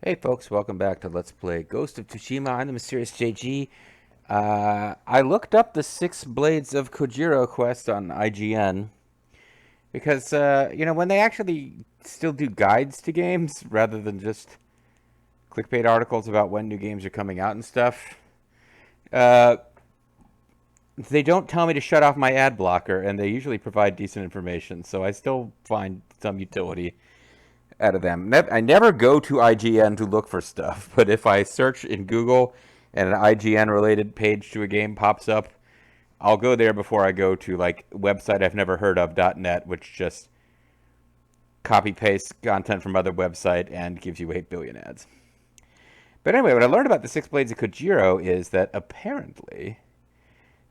Hey folks, welcome back to Let's Play Ghost of Tsushima. I'm the Mysterious JG. I looked up the Six Blades of Kojiro quest on IGN because, when they actually still do guides to games rather than just clickbait articles about when new games are coming out and stuff, uh, they don't tell me to shut off my ad blocker, and they usually provide decent information, so I still find some utility out of them. I never go to IGN to look for stuff, but if I search in Google and an IGN related page to a game pops up, I'll go there before I go to like website I've never heard of .net, which just copy paste content from other website and gives you 8 billion ads. But anyway, what I learned about the Six Blades of Kojiro is that apparently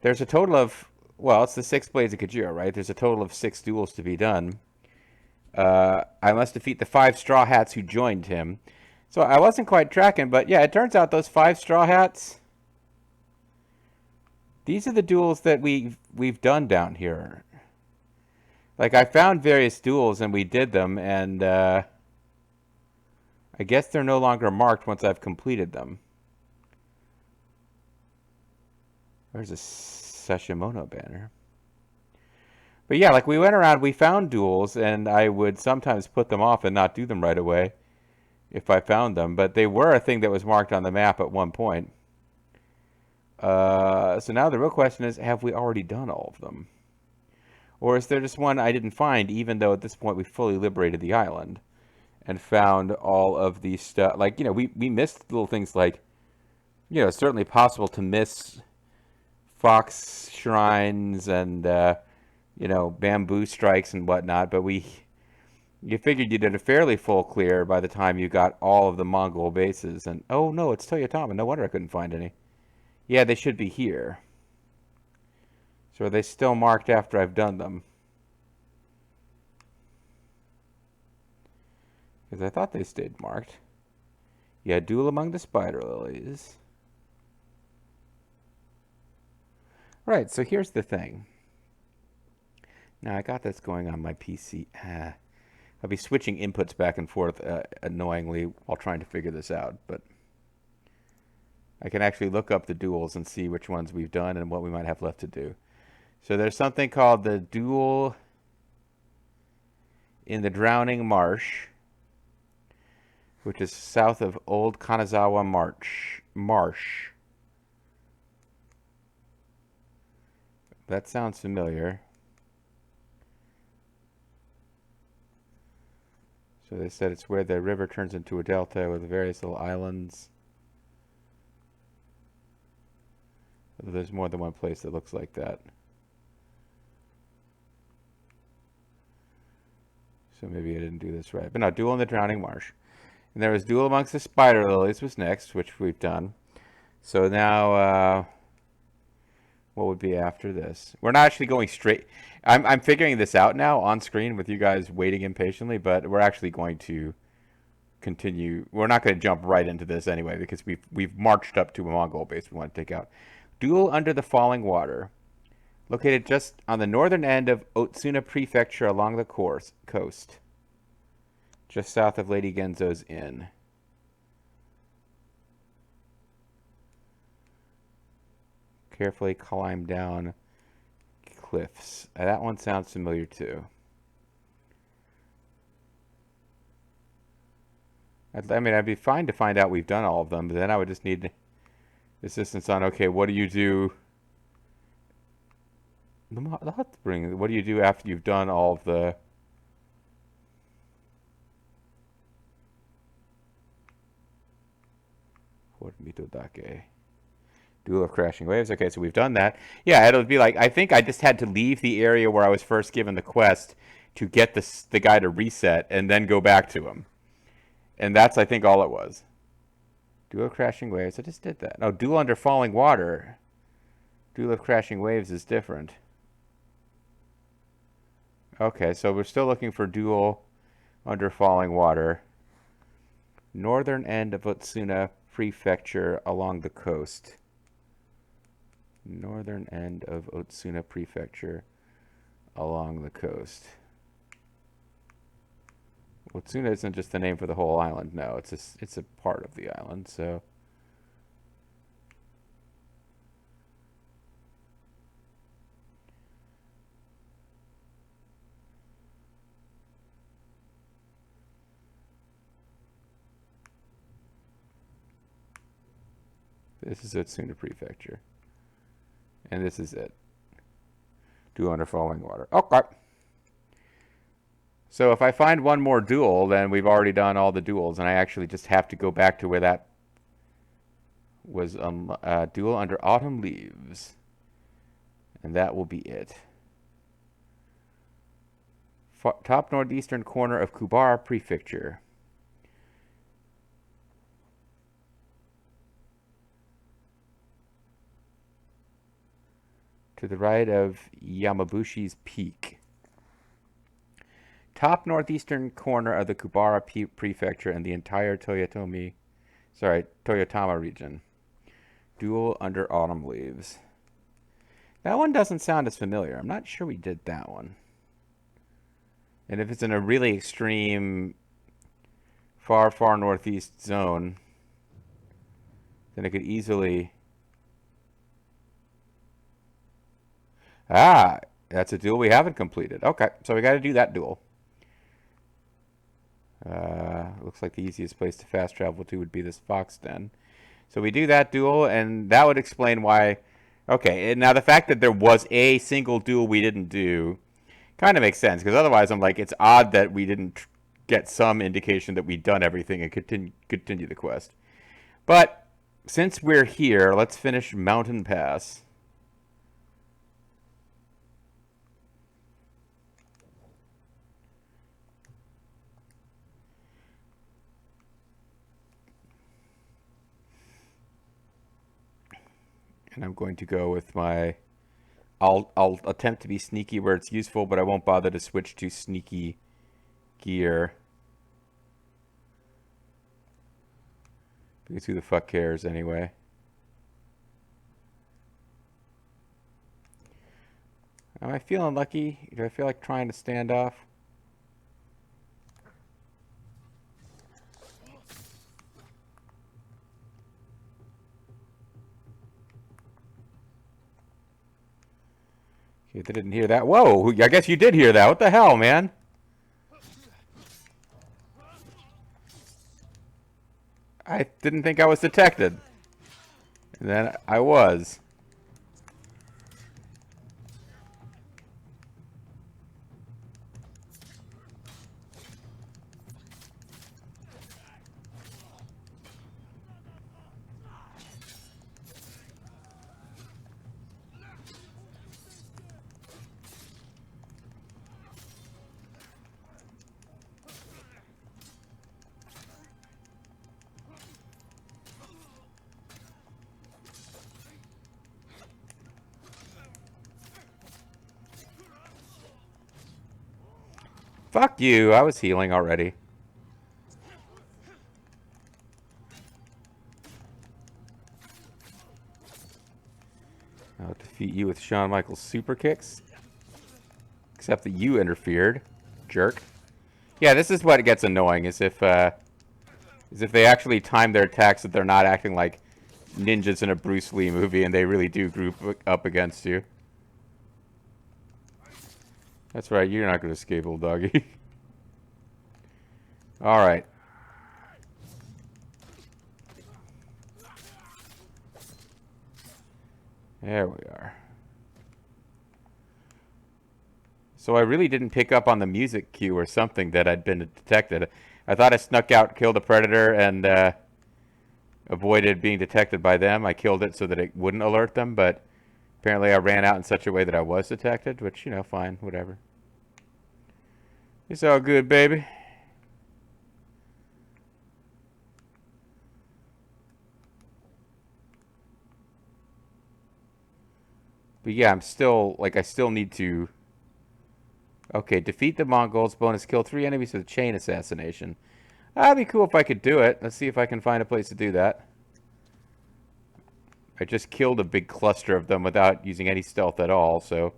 there's a total of, well, it's the Six Blades of Kojiro, right? There's a total of 6 duels to be done. I must defeat the 5 Straw Hats who joined him. So I wasn't quite tracking, but yeah, it turns out those 5 Straw Hats, these are the duels that we've done down here. Like, I found various duels and we did them, and I guess they're no longer marked once I've completed them. There's a Sashimono banner. But yeah, like we went around, we found duels, and I would sometimes put them off and not do them right away if I found them. But they were a thing that was marked on the map at one point. So now the real question is, have we already done all of them? Or is there just one I didn't find, even though at this point we fully liberated the island and found all of these stuff? Like, we missed little things like, it's certainly possible to miss fox shrines and, bamboo strikes and whatnot, but you figured you did a fairly full clear by the time you got all of the Mongol bases. And, oh no, it's Toyotama. No wonder I couldn't find any. Yeah, they should be here. So are they still marked after I've done them? Because I thought they stayed marked. Yeah, duel among the spider lilies. Right, so here's the thing. Now, I got this going on my PC. I'll be switching inputs back and forth annoyingly while trying to figure this out, but I can actually look up the duels and see which ones we've done and what we might have left to do. So there's something called the Duel in the Drowning Marsh, which is south of Old Kanazawa Marsh. That sounds familiar. So they said it's where the river turns into a delta with various little islands. There's more than one place that looks like that. So maybe I didn't do this right. But no, Duel in the Drowning Marsh. And there was Duel amongst the Spider Lilies was next, which we've done. So now, what would be after this? We're not actually going straight. I'm figuring this out now on screen with you guys waiting impatiently, but we're actually going to continue. We're not going to jump right into this anyway because we've marched up to a Mongol base we want to take out. Duel under the falling water. Located just on the northern end of Otsuna Prefecture along the coast. Just south of Lady Genzo's Inn. Carefully climb down cliffs. That one sounds familiar too. I mean, I'd be fine to find out we've done all of them, but then I would just need assistance on, okay, what do you do? What do you do after you've done all of the... Duel of Crashing Waves. Okay, so we've done that. Yeah, it'll be like, I think I just had to leave the area where I was first given the quest to get the guy to reset and then go back to him. And that's, I think, all it was. Duel of Crashing Waves. I just did that. No, Duel Under Falling Water. Duel of Crashing Waves is different. Okay, so we're still looking for Duel Under Falling Water. Northern end of Otsuna Prefecture along the coast. Northern end of Otsuna Prefecture along the coast. Otsuna isn't just the name for the whole island. No, it's a part of the island. So this is Otsuna Prefecture, and this is it. Duel under falling water. Okay. So if I find one more duel, then we've already done all the duels, and I actually just have to go back to where that was duel under autumn leaves. And that will be it. Top northeastern corner of Kubara Prefecture. To the right of Yamabushi's Peak. Top northeastern corner of the Kubara Prefecture and the entire Toyotama region. Duel under autumn leaves. That one doesn't sound as familiar. I'm not sure we did that one. And if it's in a really extreme, far, far northeast zone, then it could easily... Ah, that's a duel we haven't completed. Okay, so we got to do that duel. Looks like the easiest place to fast travel to would be this fox den. So we do that duel, and that would explain why... Okay, and now the fact that there was a single duel we didn't do kind of makes sense, because otherwise I'm like, it's odd that we didn't get some indication that we'd done everything and continue the quest. But since we're here, let's finish Mountain Pass. And I'm going to go with my... I'll attempt to be sneaky where it's useful, but I won't bother to switch to sneaky gear. Because who the fuck cares anyway? Am I feeling lucky? Do I feel like trying to stand off? Okay, they didn't hear that. Whoa, I guess you did hear that. What the hell, man? I didn't think I was detected. And then I was. Fuck you, I was healing already. I'll defeat you with Shawn Michaels super kicks. Except that you interfered, jerk. Yeah, this is what gets annoying, is if they actually time their attacks so they're not acting like ninjas in a Bruce Lee movie and they really do group up against you. That's right, you're not going to escape, old doggy. Alright. There we are. So I really didn't pick up on the music cue or something that I'd been detected. I thought I snuck out, killed a predator, and avoided being detected by them. I killed it so that it wouldn't alert them, but apparently I ran out in such a way that I was detected, which, you know, fine, whatever. It's all good, baby. But yeah, I'm still, like, I still need to... Okay, defeat the Mongols, bonus kill 3 enemies with a chain assassination. That'd be cool if I could do it. Let's see if I can find a place to do that. I just killed a big cluster of them without using any stealth at all, so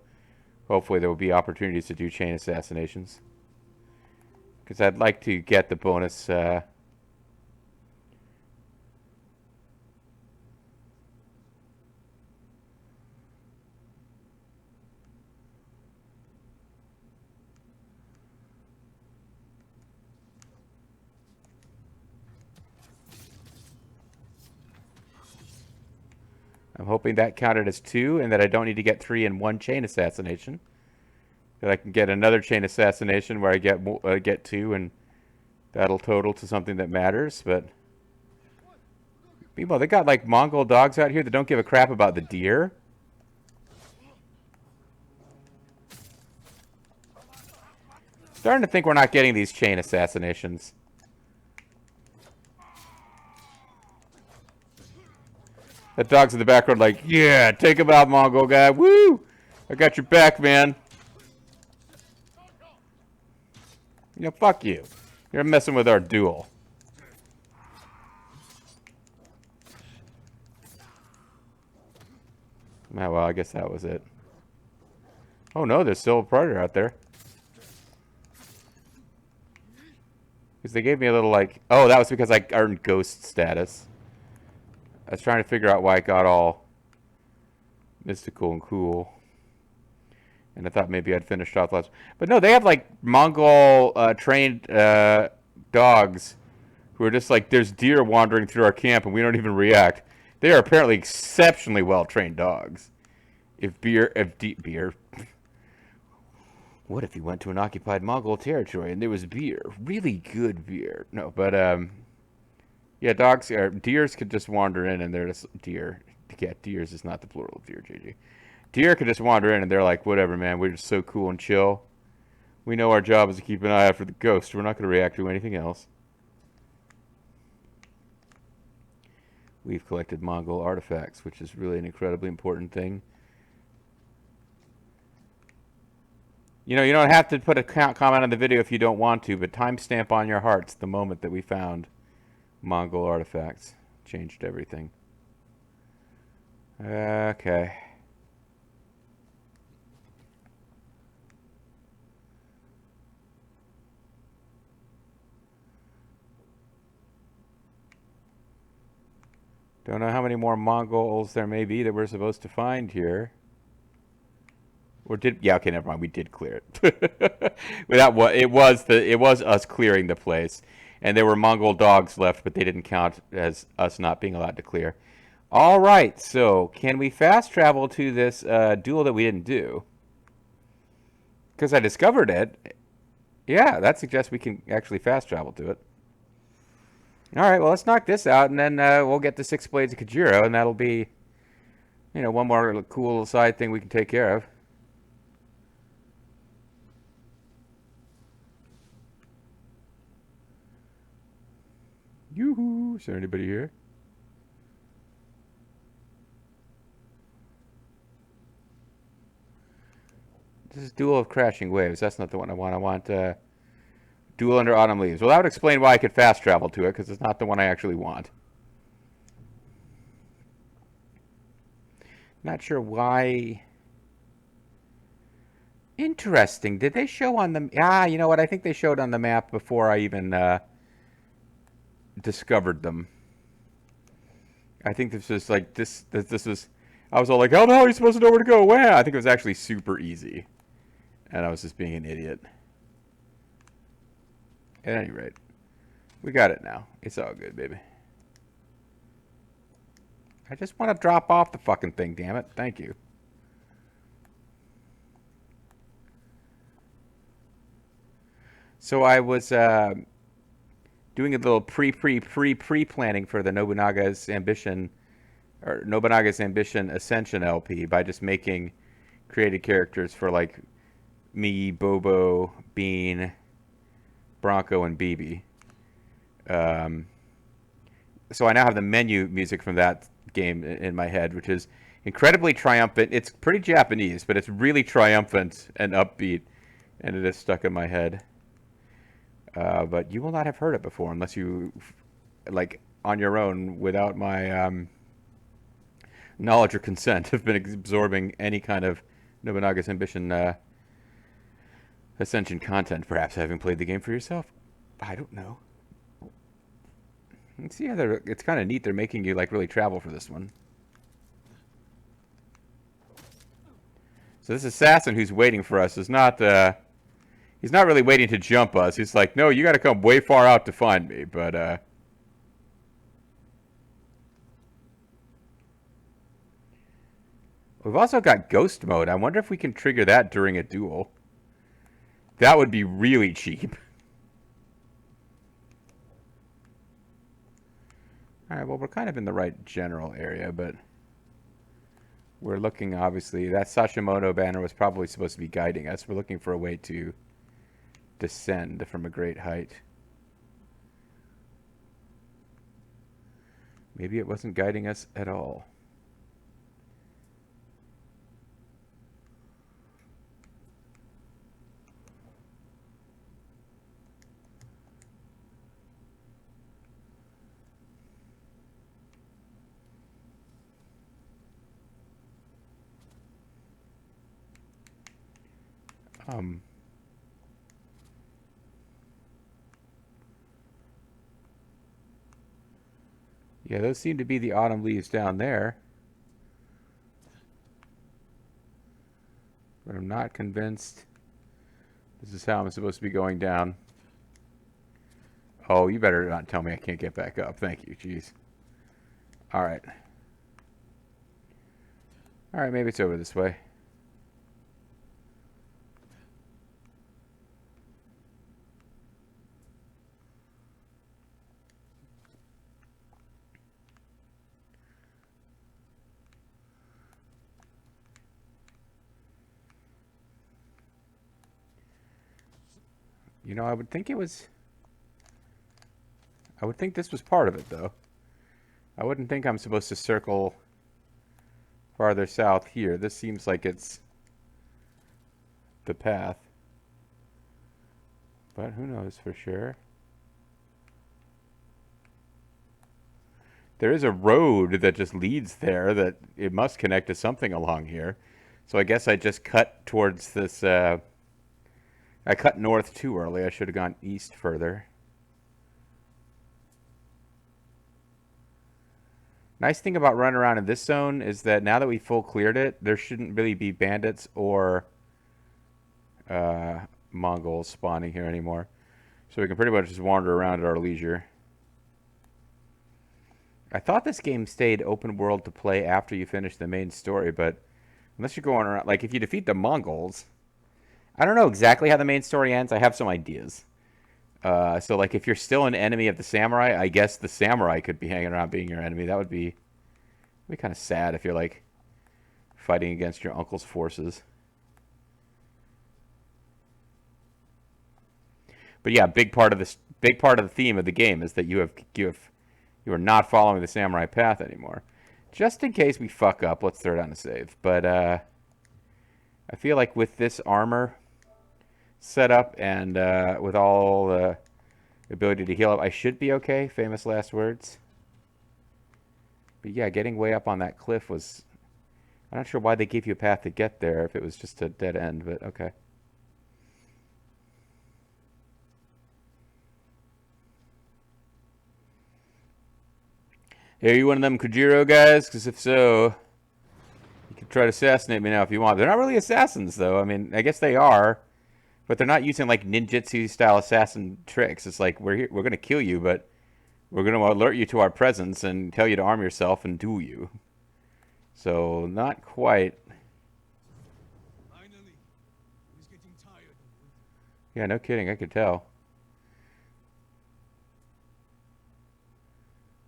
hopefully there will be opportunities to do chain assassinations. Because I'd like to get the bonus. I'm hoping that counted as 2 and that I don't need to get 3 in one chain assassination. That I can get another chain assassination where I get 2 and that'll total to something that matters. But meanwhile, they got like Mongol dogs out here that don't give a crap about the deer. Starting to think we're not getting these chain assassinations. That dog's in the background like, yeah, take him out, Mongol guy. Woo! I got your back, man. You know, fuck you. You're messing with our duel. Oh, well, I guess that was it. Oh, no, there's still a predator out there. Because they gave me a little, like... Oh, that was because I earned ghost status. I was trying to figure out why it got all mystical and cool. And I thought maybe I'd finished off last. But no, they have like Mongol trained dogs who are just like, there's deer wandering through our camp and we don't even react. They are apparently exceptionally well trained dogs. What if you went to an occupied Mongol territory and there was beer? Really good beer. No, but yeah, dogs or deers could just wander in and they're just deer. Yeah, deers is not the plural of deer, JJ. Deer could just wander in and they're like, whatever, man, we're just so cool and chill. We know our job is to keep an eye out for the ghost. We're not going to react to anything else. We've collected Mongol artifacts, which is really an incredibly important thing. You know, you don't have to put a comment on the video if you don't want to, but timestamp on your hearts the moment that we found Mongol artifacts. Changed everything. Okay. Don't know how many more Mongols there may be that we're supposed to find here. Or did... Yeah, okay, never mind. We did clear it. Without what it was us clearing the place. And there were Mongol dogs left, but they didn't count as us not being allowed to clear. All right, so can we fast travel to this duel that we didn't do? Because I discovered it. Yeah, that suggests we can actually fast travel to it. All right, well, let's knock this out, and then we'll get the 6 Blades of Kajiro, and that'll be, you know, one more cool side thing we can take care of. Yoo-hoo! Is there anybody here? This is Duel of Crashing Waves. That's not the one I want. I want Duel Under Autumn Leaves. Well, that would explain why I could fast travel to it, because it's not the one I actually want. Not sure why. Interesting. Did they show on the... Ah, you know what? I think they showed on the map before I even discovered them. I think this was like... This was... I was all like, how the hell are you supposed to know where to go? Wow! I think it was actually super easy. And I was just being an idiot. At any rate, we got it now. It's all good, baby. I just want to drop off the fucking thing, damn it. Thank you. So I was doing a little pre-planning for the Nobunaga's Ambition, or Nobunaga's Ambition Ascension LP by just making created characters for like me, Bobo, Bean, Bronco, and BB. So I now have the menu music from that game in my head, which is incredibly triumphant. It's pretty Japanese, but it's really triumphant and upbeat, and it is stuck in my head. But you will not have heard it before unless you, like, on your own, without my knowledge or consent, have been absorbing any kind of Nobunaga's Ambition Ascension content, perhaps having played the game for yourself. I don't know. Let's see how they're. It's kind of neat. They're making you like really travel for this one. So this assassin who's waiting for us is not. He's not really waiting to jump us. He's like, no, you got to come way far out to find me. But we've also got ghost mode. I wonder if we can trigger that during a duel. That would be really cheap. All right, well, we're kind of in the right general area, but we're looking, obviously, that Sashimoto banner was probably supposed to be guiding us. We're looking for a way to descend from a great height. Maybe it wasn't guiding us at all. Yeah, those seem to be the autumn leaves down there. But I'm not convinced this is how I'm supposed to be going down. Oh, you better not tell me I can't get back up. Thank you. Jeez. All right. All right, maybe it's over this way. You know, I would think this was part of it, though. I wouldn't think I'm supposed to circle farther south here. This seems like it's the path. But who knows for sure. There is a road that just leads there that it must connect to something along here. So I guess I just cut towards this, I cut north too early. I should have gone east further. Nice thing about running around in this zone is that now that we full cleared it, there shouldn't really be bandits or Mongols spawning here anymore. So we can pretty much just wander around at our leisure. I thought this game stayed open world to play after you finish the main story, but unless you're going around, like if you defeat the Mongols, I don't know exactly how the main story ends. I have some ideas. So like if you're still an enemy of the samurai, I guess the samurai could be hanging around being your enemy. That would be kind of sad if you're like fighting against your uncle's forces. But yeah, big part of the theme of the game is that you are not following the samurai path anymore. Just in case we fuck up, let's throw down a save. But I feel like with this armor set up and with all the ability to heal up, I should be okay. Famous last words. But yeah, getting way up on that cliff was... I'm not sure why they gave you a path to get there if it was just a dead end, but okay. Hey, are you one of them Kojiro guys? Because if so, you can try to assassinate me now if you want. They're not really assassins, though. I mean, I guess they are, but they're not using like ninjutsu-style assassin tricks. It's like, we're going to kill you, but we're going to alert you to our presence and tell you to arm yourself and duel you. So, not quite. Finally, he's getting tired. Yeah, no kidding. I could tell.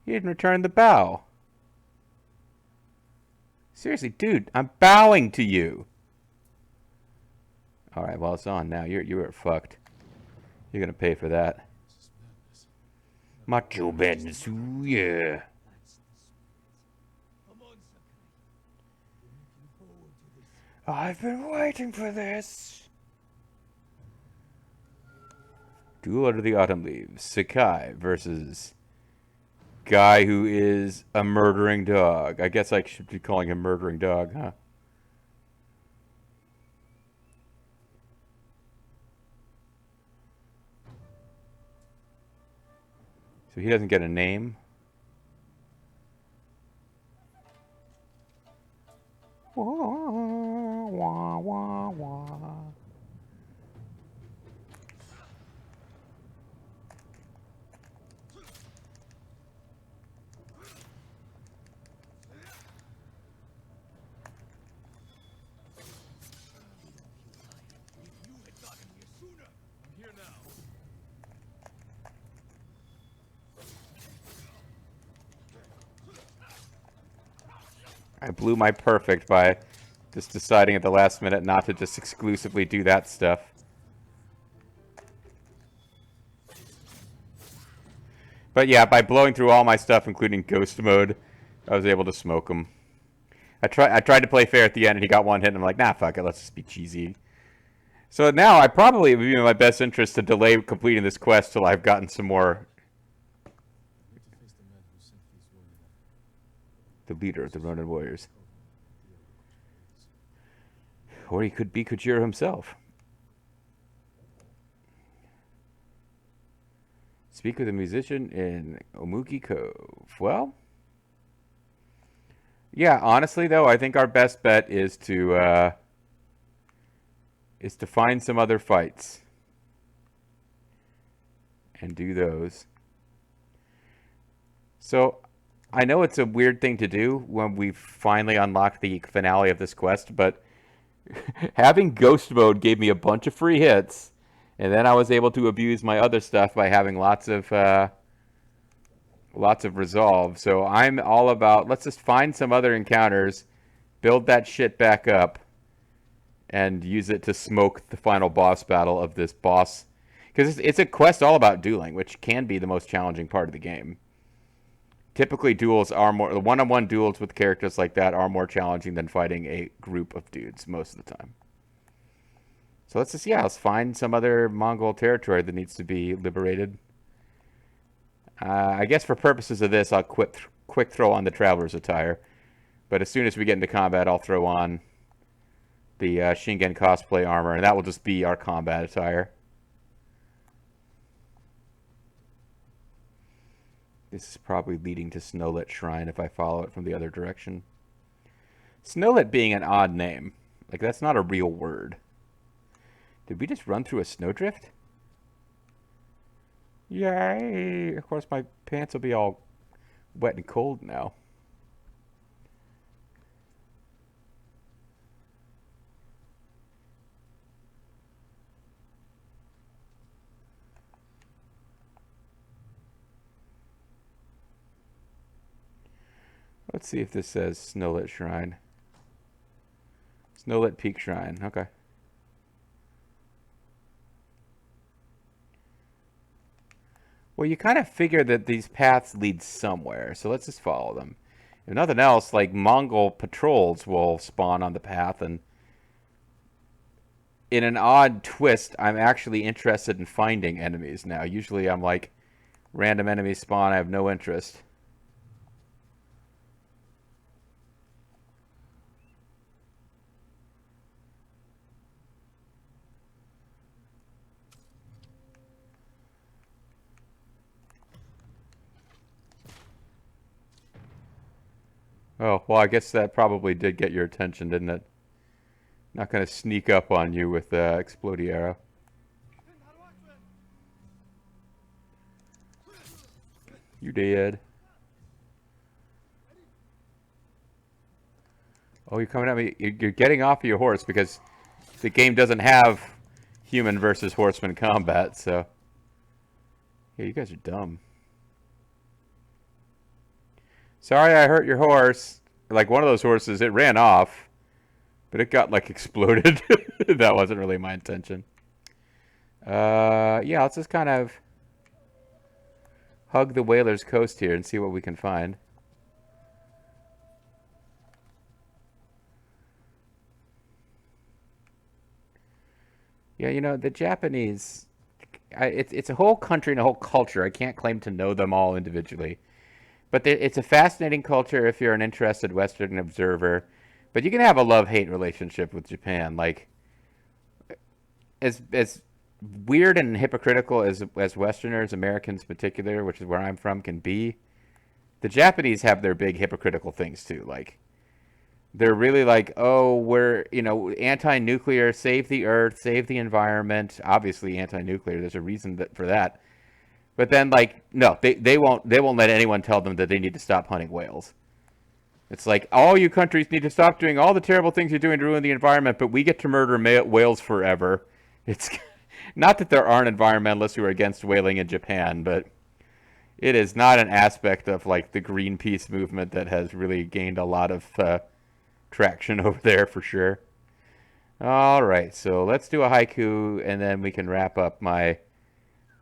He didn't return the bow. Seriously, dude, I'm bowing to you. All right, well, it's on now. You're fucked. You're gonna pay for that. Macho Bensu, yeah. I've been waiting for this. Duel Under the Autumn Leaves. Sakai versus guy who is a murdering dog. I guess I should be calling him murdering dog, huh? So he doesn't get a name. Wah, wah, wah, wah. If you had gotten here sooner. I'm here now. I blew my perfect by just deciding at the last minute not to just exclusively do that stuff. But yeah, by blowing through all my stuff, including ghost mode, I was able to smoke him. I tried to play fair at the end, and he got one hit, and I'm like, nah, fuck it, let's just be cheesy. So now I probably it would be in my best interest to delay completing this quest till I've gotten some more. The leader of the Ronin warriors. Or he could be Kojiro himself. Speak with a musician in Omugi Cove. Well, yeah, honestly though, I think our best bet is to find some other fights and do those. So I know it's a weird thing to do when we've finally unlocked the finale of this quest, but having ghost mode gave me a bunch of free hits, and then I was able to abuse my other stuff by having lots of resolve. So I'm all about let's just find some other encounters, build that shit back up, and use it to smoke the final boss battle of this boss. Because it's a quest all about dueling, which can be the most challenging part of the game. Typically, duels are more the one-on-one duels with characters like that are more challenging than fighting a group of dudes most of the time. So let's find some other Mongol territory that needs to be liberated. I guess for purposes of this, I'll quick throw on the Traveler's Attire. But as soon as we get into combat, I'll throw on the Shingen cosplay armor, and that will just be our combat attire. This is probably leading to Snowlit Shrine if I follow it from the other direction. Snowlit being an odd name. Like, that's not a real word. Did we just run through a snowdrift? Yay! Of course, my pants will be all wet and cold now. Let's see if this says Snowlit Shrine. Snowlit Peak Shrine. Okay. Well, you kind of figure that these paths lead somewhere, so let's just follow them. If nothing else, like Mongol patrols will spawn on the path, and in an odd twist, I'm actually interested in finding enemies now. Usually I'm like, random enemies spawn, I have no interest. Oh, well, I guess that probably did get your attention, didn't it? Not going to sneak up on you with the explodey arrow. You did. Oh, you're coming at me. You're getting off of your horse because the game doesn't have human versus horseman combat, so... Yeah, you guys are dumb. Sorry I hurt your horse. Like, one of those horses, it ran off. But it got, like, exploded. That wasn't really my intention. Yeah, let's just kind of hug the Whaler's Coast here and see what we can find. Yeah, you know, the Japanese... it's a whole country and a whole culture. I can't claim to know them all individually. But it's a fascinating culture if you're an interested Western observer. But you can have a love-hate relationship with Japan. Like, as weird and hypocritical as Westerners, Americans in particular, which is where I'm from, can be, the Japanese have their big hypocritical things too. Like they're really like, oh, we're anti-nuclear, save the earth, save the environment. Obviously, anti-nuclear. There's a reason for that. But then, like, no, they won't let anyone tell them that they need to stop hunting whales. It's like all you countries need to stop doing all the terrible things you're doing to ruin the environment, but we get to murder whales forever. It's not that there aren't environmentalists who are against whaling in Japan, but it is not an aspect of like the Greenpeace movement that has really gained a lot of traction over there for sure. All right, so let's do a haiku, and then we can wrap up my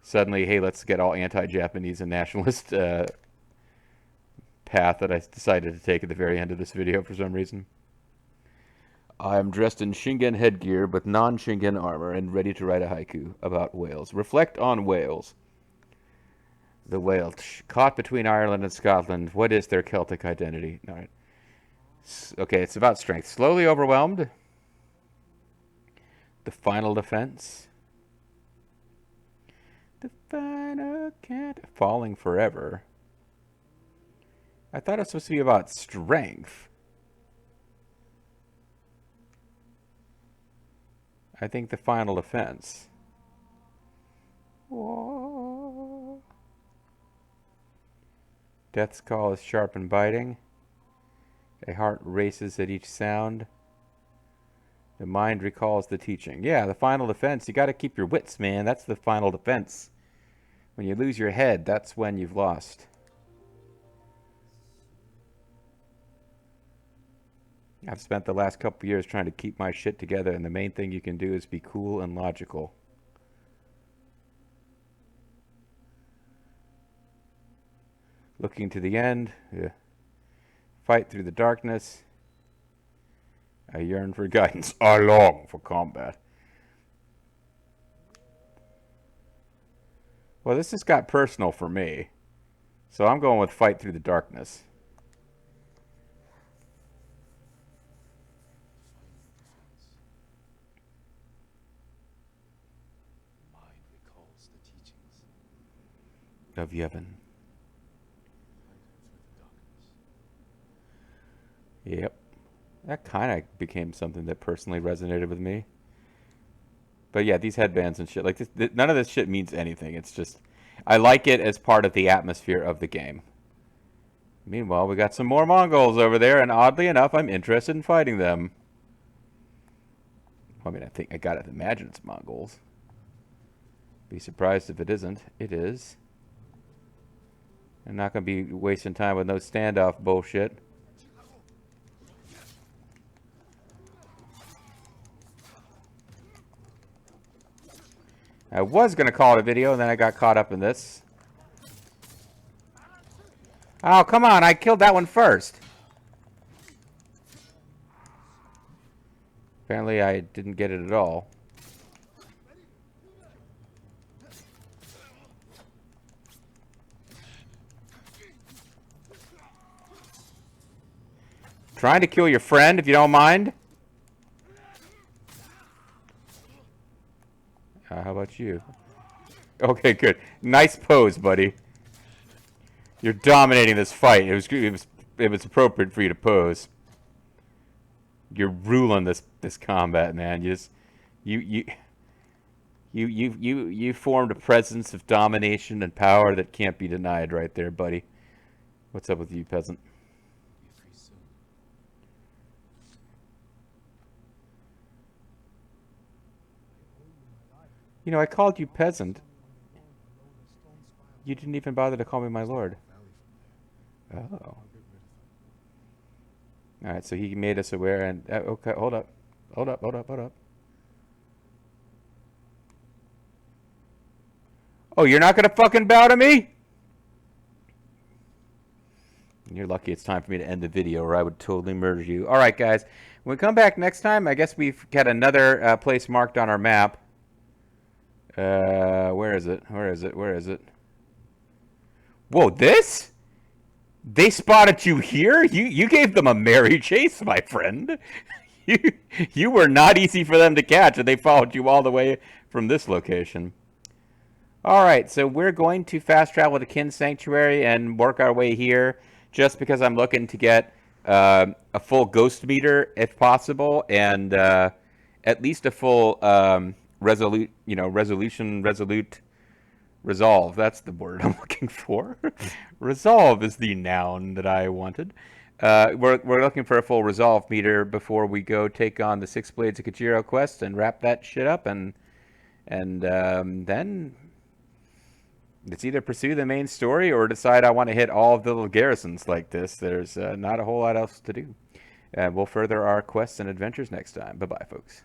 suddenly, hey, let's get all anti-Japanese and nationalist path that I decided to take at the very end of this video for some reason. I'm dressed in Shingen headgear with non-Shingen armor and ready to write a haiku about whales. Reflect on whales. The whale, caught between Ireland and Scotland. What is their Celtic identity? All right. Okay, it's about strength. Slowly overwhelmed. The final defense. The final cat. Falling forever. I thought it was supposed to be about strength. I think the final defense. Whoa. Death's call is sharp and biting. A heart races at each sound. The mind recalls the teaching. Yeah, the final defense. You got to keep your wits, man. That's the final defense. When you lose your head, that's when you've lost. I've spent the last couple years trying to keep my shit together, and the main thing you can do is be cool and logical. Looking to the end. Yeah. Fight through the darkness. I yearn for guidance. I long for combat. Well, this just got personal for me. So I'm going with fight through the darkness. Mind recalls the teachings. Of Yevon. Yep. That kind of became something that personally resonated with me. But yeah, these headbands and shit, like this, none of this shit means anything. It's just, I like it as part of the atmosphere of the game. Meanwhile, we got some more Mongols over there, and oddly enough, I'm interested in fighting them. I mean, I gotta imagine it's Mongols. Be surprised if it isn't. It is. I'm not gonna be wasting time with no standoff bullshit. I was going to call it a video, and then I got caught up in this. Oh, come on. I killed that one first. Apparently, I didn't get it at all. Trying to kill your friend, if you don't mind. How about you? Okay, good. Nice pose, buddy. You're dominating this fight. It was appropriate for you to pose. You're ruling this combat, man. You formed a presence of domination and power that can't be denied right there, buddy. What's up with you, peasant? Be free soon. You know, I called you peasant. You didn't even bother to call me my lord. Oh. Alright, so he made us aware and... okay, hold up. Hold up. Oh, you're not gonna fucking bow to me? You're lucky it's time for me to end the video, or I would totally murder you. Alright, guys. When we come back next time, I guess we've got another place marked on our map. Where is it? Whoa, this? They spotted you here? You gave them a merry chase, my friend. you were not easy for them to catch, and they followed you all the way from this location. All right, so we're going to fast travel to Kin Sanctuary and work our way here, just because I'm looking to get a full ghost meter if possible, and at least a full resolute resolve. That's the word I'm looking for. Resolve is the noun that I wanted. We're looking for a full resolve meter before we go take on the Six Blades of Kajiro quest and wrap that shit up, and then it's either pursue the main story or decide I want to hit all of the little garrisons like this. There's not a whole lot else to do. We'll further our quests and adventures next time. Bye bye, folks.